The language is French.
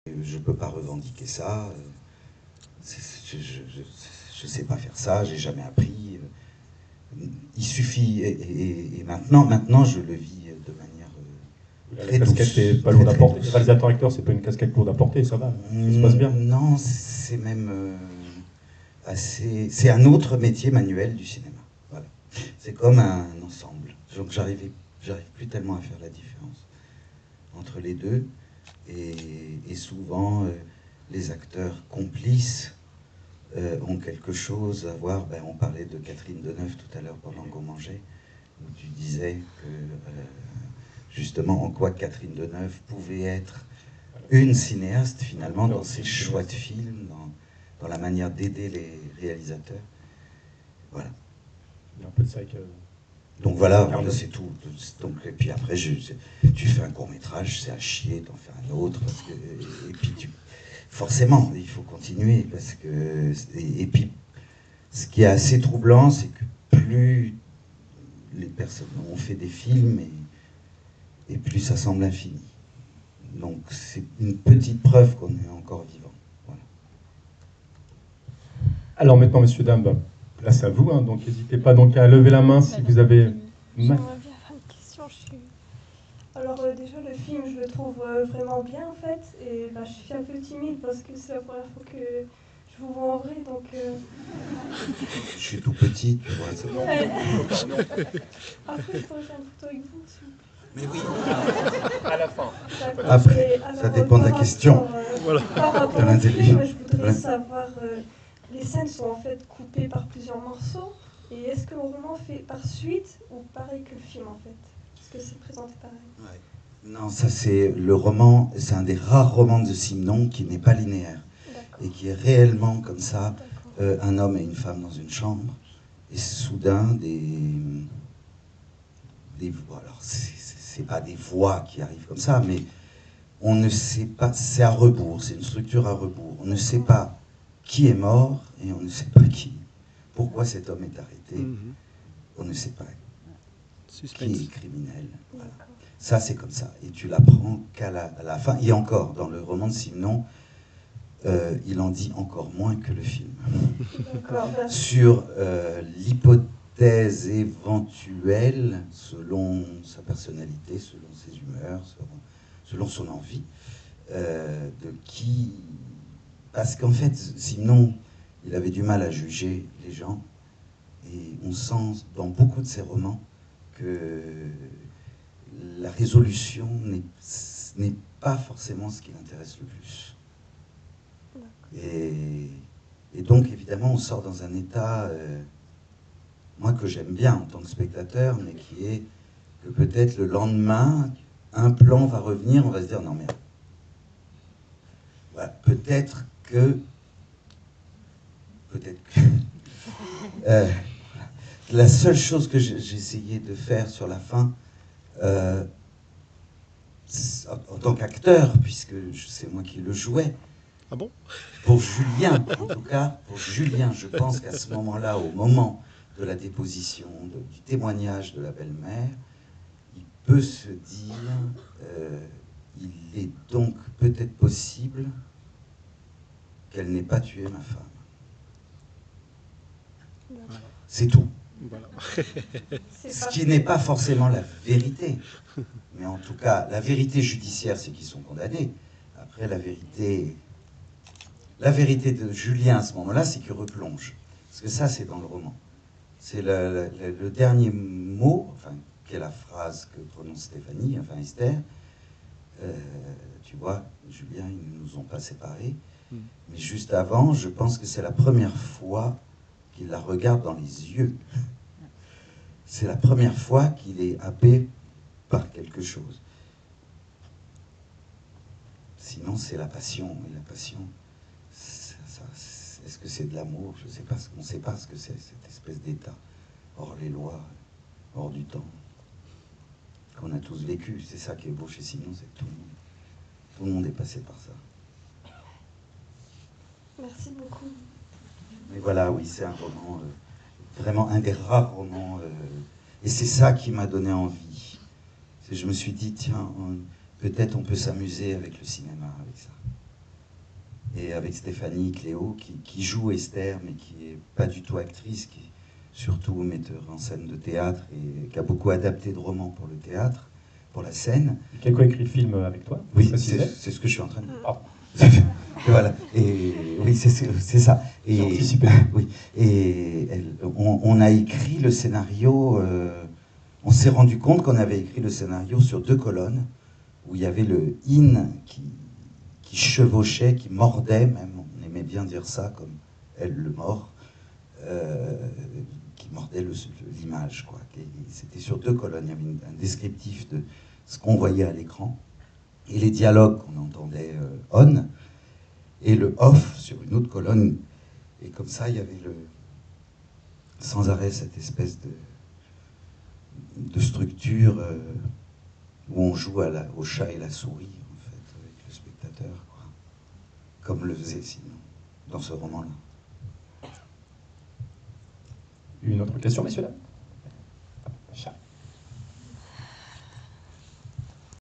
je ne peux pas revendiquer ça. Je ne sais pas faire ça, j'ai jamais appris. Il suffit, et maintenant je le vis de manière la casquette n'est pas lourde à porter. Réalisateur-acteur, c'est pas une casquette lourde à porter, ça va, ça se passe bien. Non, c'est même c'est un autre métier manuel du cinéma. Voilà. C'est comme un ensemble. Donc j'arrive plus tellement à faire la différence entre les deux. Et souvent, les acteurs complices ont quelque chose à voir. Ben, on parlait de Catherine Deneuve tout à l'heure pendant qu'on mangeait, où tu disais que justement en quoi Catherine Deneuve pouvait être une cinéaste finalement dans ses choix de films, dans la manière d'aider les réalisateurs. Voilà. Il y a un peu de ça avec... Donc voilà, c'est tout. Donc, et puis après, tu fais un court-métrage, c'est à chier, t'en fais un autre, parce que, et puis forcément, il faut continuer, parce que, et puis, ce qui est assez troublant, c'est que plus les personnes ont fait des films, et plus ça semble infini. Donc c'est une petite preuve qu'on est encore vivant. Voilà. Alors maintenant, messieurs, dames, place à vous, hein, donc n'hésitez pas donc à lever la main si vous avez... J'aimerais bien faire une question. Alors déjà le film je le trouve vraiment bien en fait et je suis un peu timide parce que c'est la première fois que je vous vois en vrai donc... Je suis tout petit, tu vois. Après je pourrais faire une photo avec vous s'il vous plaît. Mais oui. À la fin. Après, ça dépend de la question. Par rapport au film, je voudrais savoir, les scènes sont en fait coupées par plusieurs morceaux. Et est-ce que le roman fait par suite ou pareil que le film en fait? Est-ce que c'est présenté pareil? Ouais. Non, ça c'est le roman, c'est un des rares romans de Simenon qui n'est pas linéaire. Et qui est réellement comme ça, un homme et une femme dans une chambre. Et soudain, des voix. Alors, c'est pas des voix qui arrivent comme ça, mais on ne sait pas, c'est à rebours, c'est une structure à rebours. On ne sait pas qui est mort et on ne sait pas pourquoi cet homme est arrêté. On ne sait pas qui est criminel. Voilà. Ça, c'est comme ça. Et tu l'apprends qu'à la fin. Et encore, dans le roman de Simenon, il en dit encore moins que le film. Sur l'hypothèse éventuelle, selon sa personnalité, selon ses humeurs, selon son envie, de qui... Parce qu'en fait, Simenon, il avait du mal à juger les gens, et on sent dans beaucoup de ses romans que la résolution n'est pas forcément ce qui l'intéresse le plus. Et donc, évidemment, on sort dans un état, moi, que j'aime bien en tant que spectateur, mais qui est que peut-être le lendemain, un plan va revenir, on va se dire, non, merde. Voilà, peut-être que... la seule chose que j'ai essayé de faire sur la fin, en tant qu'acteur, puisque c'est moi qui le jouais, ah bon? Pour Julien, en tout cas, pour Julien, je pense qu'à ce moment-là, au moment de la déposition, du témoignage de la belle-mère, il peut se dire, il est donc peut-être possible qu'elle n'ait pas tué ma femme. C'est tout. Voilà. Ce qui n'est pas forcément la vérité. Mais en tout cas, la vérité judiciaire, c'est qu'ils sont condamnés. Après, la vérité de Julien à ce moment-là, c'est qu'il replonge. Parce que ça, c'est dans le roman. C'est le dernier mot, enfin, qui est la phrase que prononce Stéphanie, enfin Esther. Tu vois, Julien, ils ne nous ont pas séparés. Mais juste avant, je pense que c'est la première fois qu'il la regarde dans les yeux. C'est la première fois qu'il est happé par quelque chose. Sinon, c'est la passion. Et la passion, est-ce que c'est de l'amour? Je ne sais pas. On ne sait pas ce que c'est, cette espèce d'état hors les lois, hors du temps, qu'on a tous vécu. C'est ça qui est beau chez Simenon, c'est que tout le monde est passé par ça. Merci beaucoup. Mais voilà, oui, c'est un roman, vraiment un des rares romans, et c'est ça qui m'a donné envie. Je me suis dit, tiens, peut-être on peut s'amuser avec le cinéma, avec ça. et avec Stéphanie Cléo, qui joue Esther, mais qui n'est pas du tout actrice, qui est surtout metteur en scène de théâtre, et qui a beaucoup adapté de romans pour le théâtre, pour la scène. Qui a coécrit le film avec toi? Oui, c'est ce que je suis en train de dire. Ah. Voilà, et oui, c'est ça. Et, oui, et on a écrit le scénario, on s'est rendu compte qu'on avait écrit le scénario sur 2 colonnes, où il y avait le in qui chevauchait, qui mordait même, on aimait bien dire ça, comme elle le mord, qui mordait l'image, quoi. C'était sur 2 colonnes, il y avait un descriptif de ce qu'on voyait à l'écran, et les dialogues qu'on entendait on, et le off sur une autre colonne. Et comme ça, il y avait sans arrêt cette espèce de structure où on joue au chat et la souris, en fait, avec le spectateur, quoi. Comme le faisait Simon, dans ce roman-là. Une autre question, messieurs, dames?